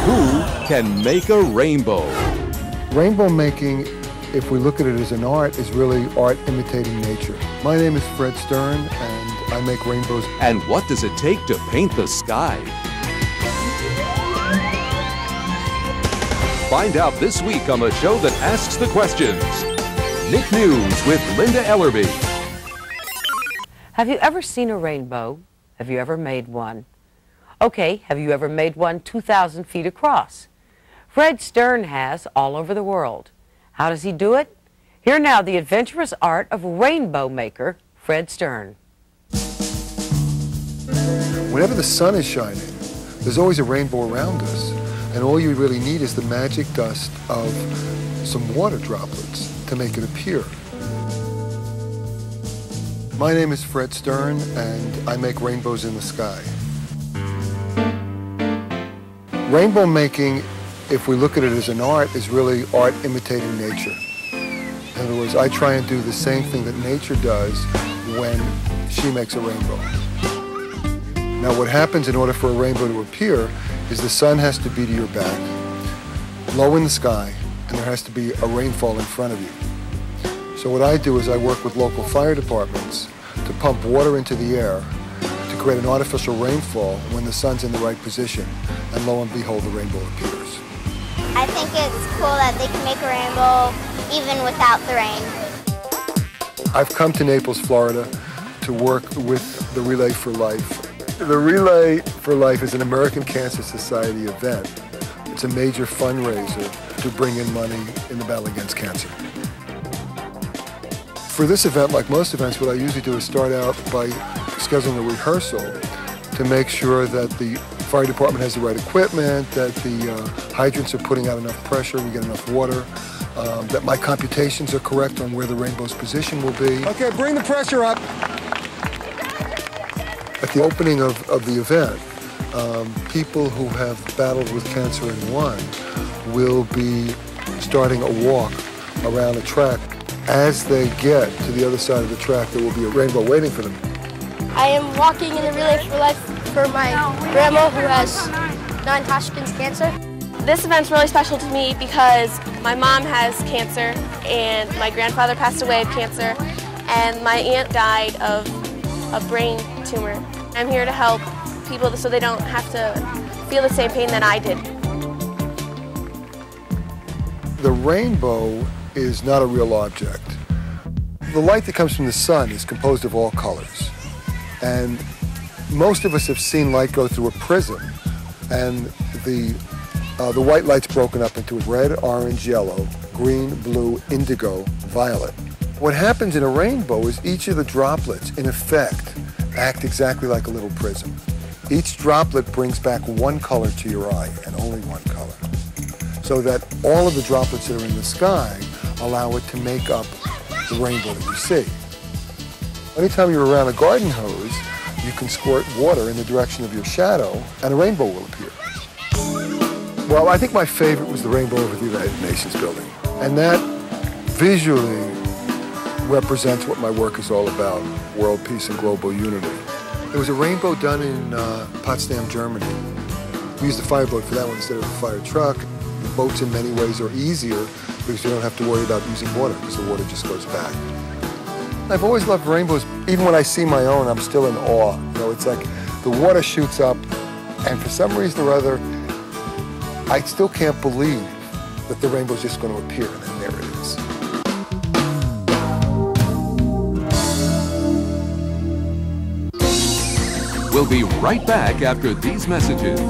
Who can make a rainbow? Rainbow making, if we look at it as an art, is really art imitating nature. My name is Fred Stern, and I make rainbows. And what does it take to paint the sky? Find out this week on the show that asks the questions. Nick News with Linda Ellerby. Have you ever seen a rainbow? Have you ever made one? Okay, have you ever made one 2,000 feet across? Fred Stern has all over the world. How does he do it? Here now, the adventurous art of rainbow maker, Fred Stern. Whenever the sun is shining, there's always a rainbow around us. And all you really need is the magic dust of some water droplets to make it appear. My name is Fred Stern, and I make rainbows in the sky. Rainbow making, if we look at it as an art, is really art imitating nature. In other words, I try and do the same thing that nature does when she makes a rainbow. Now, what happens in order for a rainbow to appear is the sun has to be to your back, low in the sky, and there has to be a rainfall in front of you. So what I do is I work with local fire departments to pump water into the air to create an artificial rainfall when the sun's in the right position, and lo and behold, the rainbow appears. I think it's cool that they can make a rainbow even without the rain. I've come to Naples, Florida to work with the Relay for Life. The Relay for Life is an American Cancer Society event. It's a major fundraiser to bring in money in the battle against cancer. For this event, like most events, what I usually do is start out by scheduling a rehearsal to make sure that the fire department has the right equipment, that the hydrants are putting out enough pressure, we get enough water, that my computations are correct on where the rainbow's position will be. Okay, bring the pressure up. At the opening of the event, people who have battled with cancer and won will be starting a walk around a track. As they get to the other side of the track, there will be a rainbow waiting for them. I am walking in the Relay for Life for my grandma who has non-Hodgkin's cancer. This event's really special to me because my mom has cancer and my grandfather passed away of cancer and my aunt died of a brain tumor. I'm here to help people so they don't have to feel the same pain that I did. The rainbow is not a real object. The light that comes from the sun is composed of all colors. And most of us have seen light go through a prism, and the white light's broken up into red, orange, yellow, green, blue, indigo, violet. What happens in a rainbow is each of the droplets, in effect, act exactly like a little prism. Each droplet brings back one color to your eye, and only one color. So that all of the droplets that are in the sky allow it to make up the rainbow that you see. Anytime you're around a garden hose, you can squirt water in the direction of your shadow, and a rainbow will appear. Well, I think my favorite was the rainbow over the United Nations building. And that visually represents what my work is all about, world peace and global unity. There was a rainbow done in Potsdam, Germany. We used a fireboat for that one instead of a fire truck. The boats in many ways are easier because you don't have to worry about using water because the water just goes back. I've always loved rainbows. Even when I see my own, I'm still in awe. You know, it's like the water shoots up, and for some reason or other, I still can't believe that the rainbow's just going to appear, and then there it is. We'll be right back after these messages.